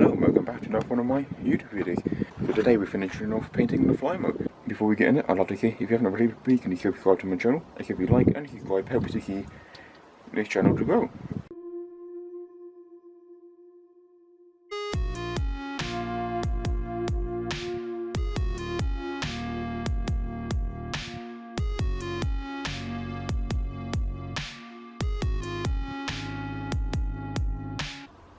Hello and welcome back to another one of my YouTube videos. So today we're finishing off painting the Flymo. Before we get in it, I'd like to say if you haven't already, please can you subscribe to my channel, and if you like and subscribe helps to keep this channel to grow.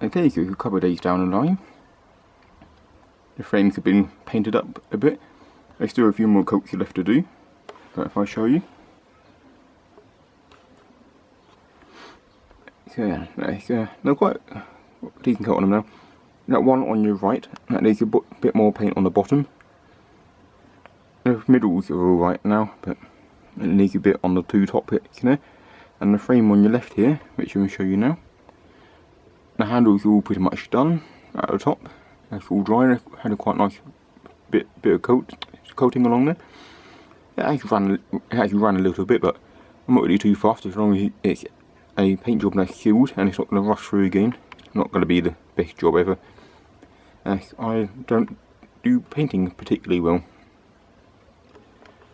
Okay, so a couple of days down the line, the frames have been painted up a bit. There's still a few more coats left to do, but if I show you. So yeah, they're quite decent coat on them now. That one on your right, that needs a bit more paint on the bottom. The middles are alright now, but it needs a bit on the two top bits, you know. And the frame on your left here, which I'm going to show you now. The handles are all pretty much done at the top. That's all dry. It had a quite nice bit of coating along there. It actually ran a little bit, but I'm not really too fast as long as it's a paint job that's sealed and it's not going to rust through again. It's not going to be the best job ever. I don't do painting particularly well.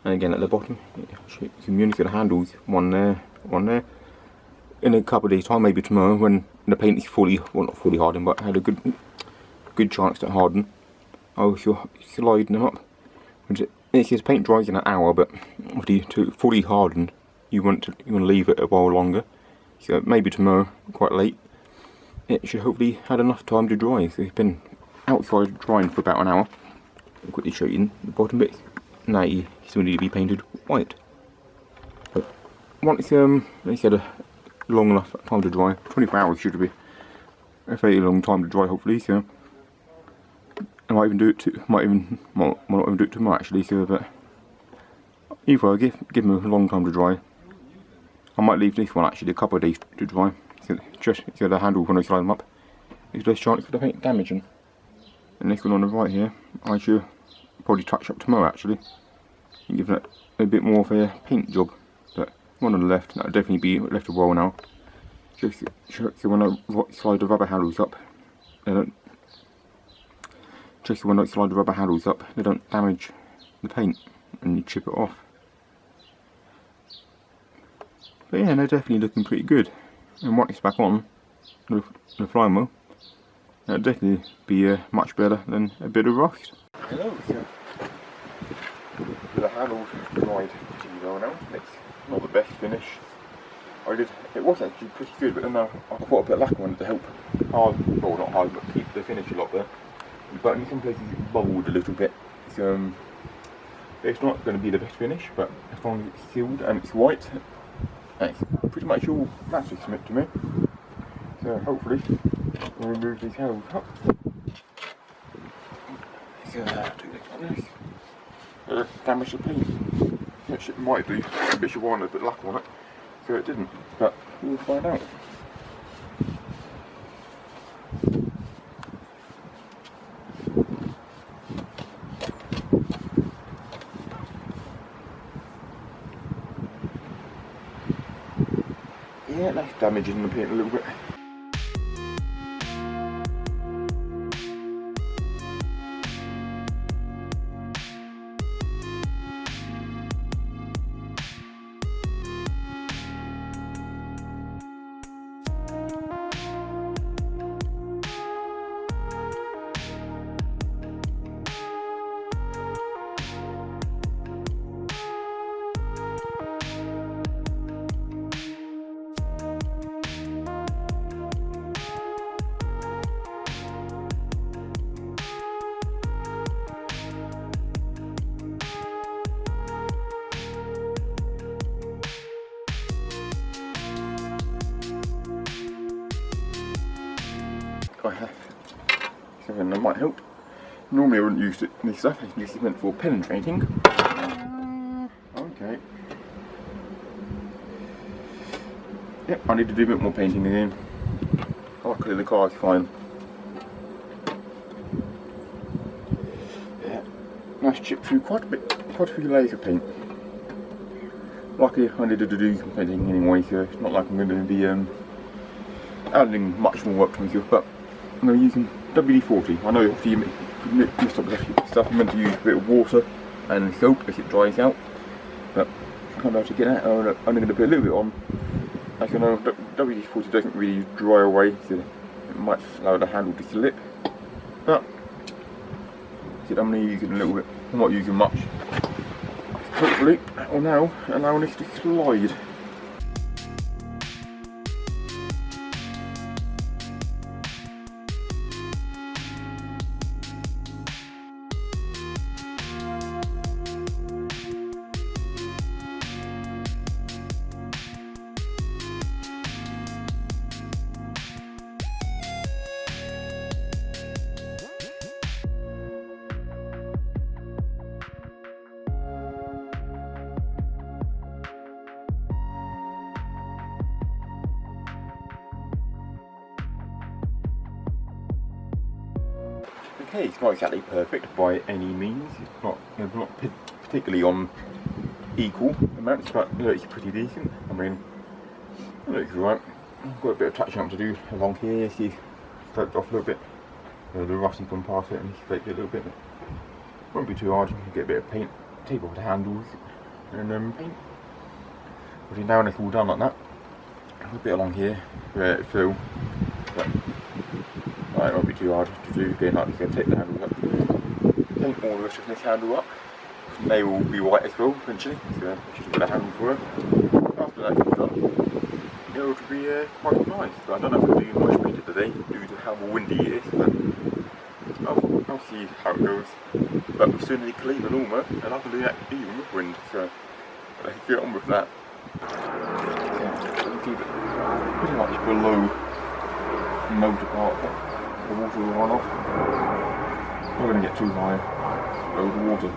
And again at the bottom, you can communicate the handles, one there, one there. In a couple of days time, maybe tomorrow, when the paint is fully, well not fully hardened, but had a good chance to harden, I'll slide them up. It says paint dries in an hour, but to fully harden, you want to leave it a while longer. So maybe tomorrow, quite late, it should hopefully had enough time to dry. So it's been outside drying for about an hour. I'll quickly show you the bottom bit. Now you still need to be painted white. But once they said long enough time to dry, 24 hours should be a very long time to dry hopefully. So I might even do it might not even do it tomorrow actually. So but either I give them a long time to dry. I might leave this one actually a couple of days to dry. So just so the handle when I slide them up, there's less chance of the paint damaging. And this one on the right here, I should probably touch up tomorrow actually, and give it a bit more of a paint job. But one on the left, that'll definitely be left a while now. Just so when I slide the rubber handles up, they don't. Just so when I slide the rubber handles up, they don't damage the paint and you chip it off. But yeah, they're definitely looking pretty good. And once it's back on the Flymo, that'll definitely be much better than a bit of rust. Hello, so the handles dried pretty well now. It's not the best finish. It was actually pretty good, but then I thought a bit of lacquer on it to help well not hard, but keep the finish a lot there. But in some places it bubbled a little bit, so it's not going to be the best finish, but as long as it's sealed and it's white, it's pretty much all matches to me. So hopefully we'll remove these handles up. So do this like this. Damage the paint, which it might do, but you wanted a bit of lacquer on it, so it didn't, but we'll find out. Yeah, that's damaging the paint a little bit. I have something that might help. Normally I wouldn't use this stuff, it's usually meant for penetrating. Okay. Yep, I need to do a bit more painting again. Luckily the car is fine. Yeah, nice chip through quite a few layers of paint. Luckily I needed to do some painting anyway, so it's not like I'm going to be adding much more work to myself, but I'm going to use some WD-40. I know obviously you mixed up with stuff. You meant to use a bit of water and soap as it dries out, but I can't know how to get that. I'm only going to put a little bit on. As you know, WD-40 doesn't really dry away, so it might allow the handle to slip. But I'm only using a little bit. I'm not using much. Hopefully, that will now allow this to slide. Okay, it's not exactly perfect by any means. It's not particularly on equal amounts, but it's pretty decent. I mean, it looks right. I've got a bit of touching up to do along here. See, scraped off a little bit. The rusty come past it and scraped it a little bit. Won't be too hard. You can get a bit of paint, tape off the handles, and paint. But now when it's all done like that, a bit along here where it fell. It won't be too hard to do. Again, like, going to take the handle up, paint all the rest of this handle up. They will be white as well eventually, so just put a handle for it. After that's all done, it will be quite nice. But I don't know if it'll be much better today due to how windy it is. But I'll see how it goes. But we still need to clean the lawnmower, and I can do that even with wind. So let's get on with that. So keep it pretty much below the motor part. The water will run off. Not going to get too high over the water.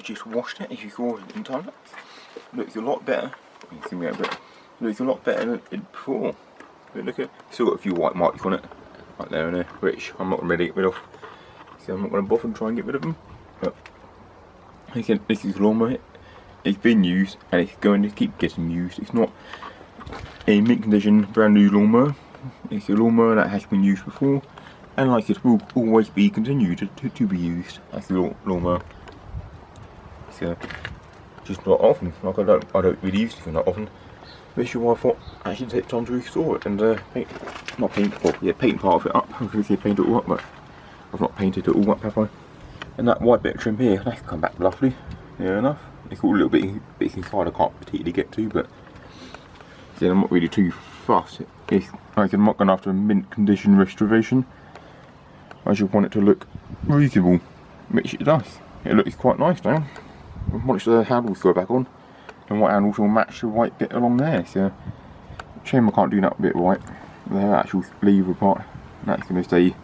I've just washed it, as you saw in time lapse. Looks a lot better. You can see me a bit. Looks a lot better than it did before. But look at, still got a few white marks on it, right there and there, which I'm not ready to get rid of. So I'm not going to bother and try and get rid of them. But again, this is Lawnmower. It's been used and it's going to keep getting used. It's not a mint condition brand new lawnmower. It's a lawnmower that has been used before, and like it will always be continued to be used as a lawnmower. So just not often. Like I don't really use it not often. Which is why I thought I should take time to restore it and paint paint part of it up. I was going to say paint it all up, but I've not painted it all up, have I? And that white bit of trim here, that can come back lovely. Near enough. It's got a little bit inside I can't particularly get to, but yeah, I'm not really too fussed. I'm not going after a mint condition restoration. I just want it to look reasonable, which it does. It looks quite nice now. Once the handles go back on, and white handles will match the white bit along there. So, shame I can't do that bit white. The actual lever part, that's going to stay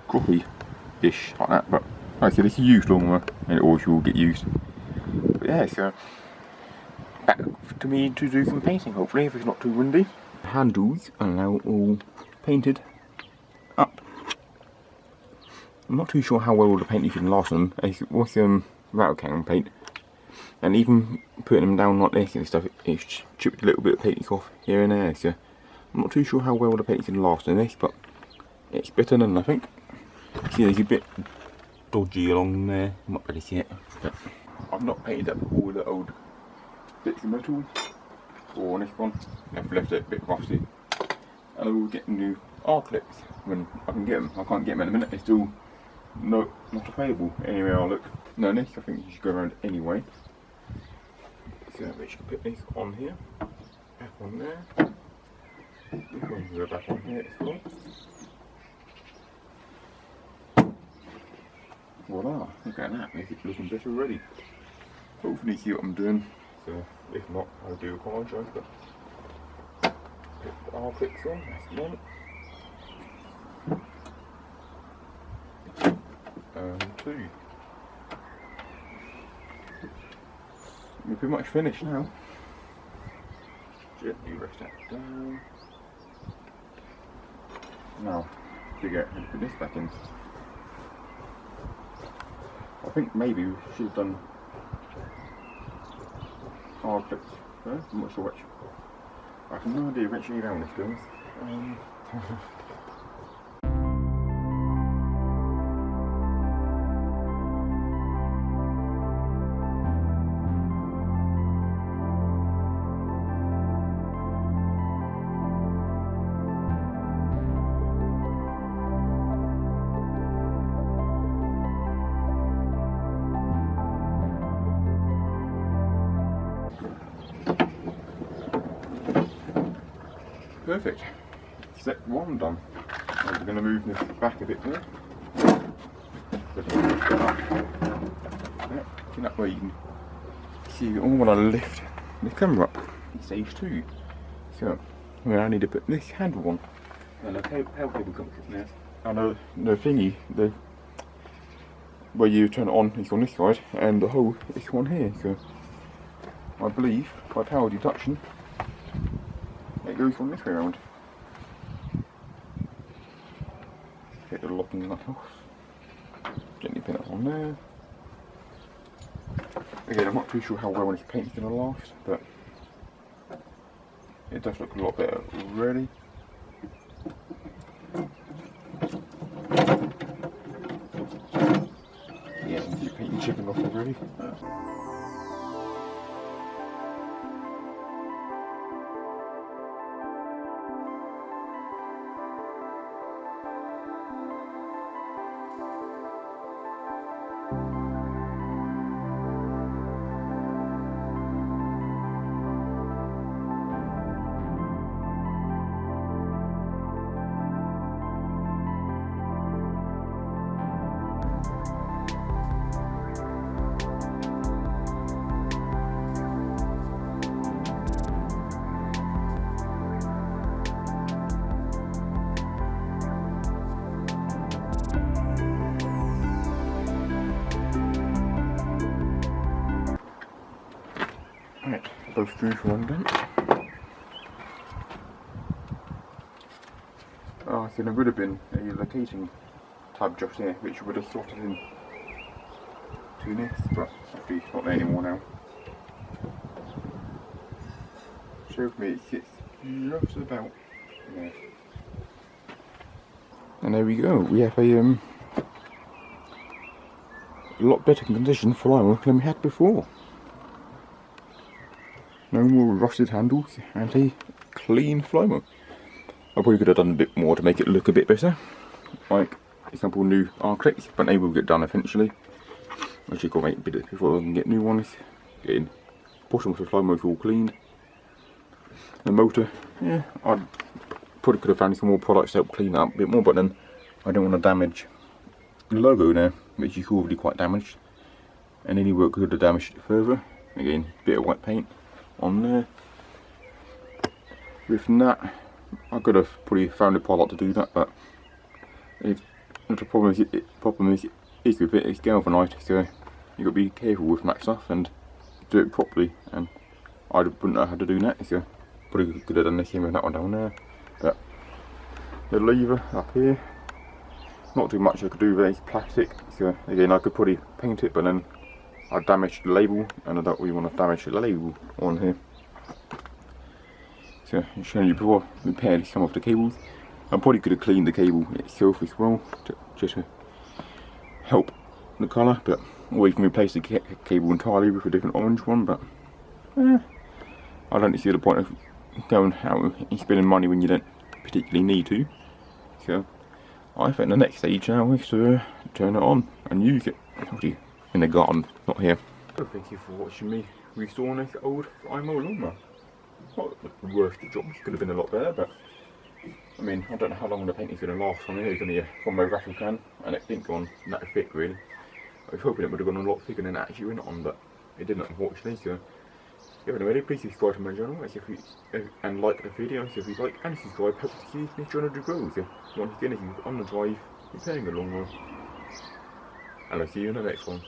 croppy-ish like that. But like I said, it's a used lawnmower, and it always will get used. But yeah, so back to me to do some painting, hopefully, if it's not too windy. The handles are now all painted up. I'm not too sure how well the paint can last on them. It's with rattle can paint, and even putting them down like this and stuff, it's chipped a little bit of paint off here and there. So I'm not too sure how well the paint can last on this, but it's better than I think. See, there's a bit dodgy along there. I'm not really see it, but I've not painted up all the old bits of metal or this one. I've left it a bit rusty, and I will get new R-clips when I can get them. I can't get them in a minute. It's still not available anywhere I look. No, this I think you should go around anyway. So we should put these on here, back on there. This one can go back on here as well. Voila, look at that, makes it looking better already. Hopefully you see what I'm doing, so if not, I do apologise, but put the R-clips on, that's one. And two. We're pretty much finished now. Gently rest that down. Now, figure out how to put this back in. I think maybe we should have done hard clips first. I'm not sure which. I have no idea which way down this goes. Perfect. Step one done. We're going to move this back a bit more. In that way you can see all when I lift the camera up. It's stage 2. So I need to put this handle on. And the tail cable comes in there. And the thingy, where you turn it on is on this side, and the hole is on here. So I believe by power deduction it goes on this way around. Take the locking nut off. Gently pin it on there. Again, I'm not too sure how well this paint's going to last, but it does look a lot better already. Yeah, I can see paint chipping off already. close to one then. Oh, so there would have been a locating tab just here, which would have slotted in to this, but actually it's not there anymore now. Shows me it sits just about there. And there we go, we have a lot better condition Flymo than we had before. No more rusted handles and a clean Flymo. I probably could have done a bit more to make it look a bit better. Like, for example, new arc-lights, but they will get done eventually. Actually, got to make bit before I can get new ones. Getting bottom of the Flymo is all cleaned. The motor, yeah, I probably could have found some more products to help clean that up a bit more, but then I don't want to damage the logo there, which is already quite damaged. And any work could have damaged it further. Again, bit of white paint on there. With that, I could have probably found a product to do that, but the problem is with it, it's galvanised, so you've got to be careful with that stuff and do it properly, and I wouldn't know how to do that, so probably could have done the same with that one down there. But the lever up here, not too much I could do with it, it's plastic, so again I could probably paint it, but then I damaged the label, and I don't really want to damage the label on here. So I'm showing you before I repaired some of the cables. I probably could have cleaned the cable itself as well, just to help the colour, but or even replace the cable entirely with a different orange one, but I don't see the point of going out and spending money when you don't particularly need to. So I think the next stage now is to turn it on and use it, actually in the garden, not here. So thank you for watching me restoring this old Flymo lawnmower. Not the worst job, it could have been a lot better, but I mean, I don't know how long the paint is going to last on it. It's only from my rattle can, and it didn't go on that thick really. I was hoping it would have gone a lot thicker than it actually went on, but it didn't, unfortunately. So if you're ready, please subscribe to my channel and like the video if you like, and subscribe. Hope to see this channel to grow. So once again, if you're on the drive repairing a lawnmower, and I'll see you in the next one.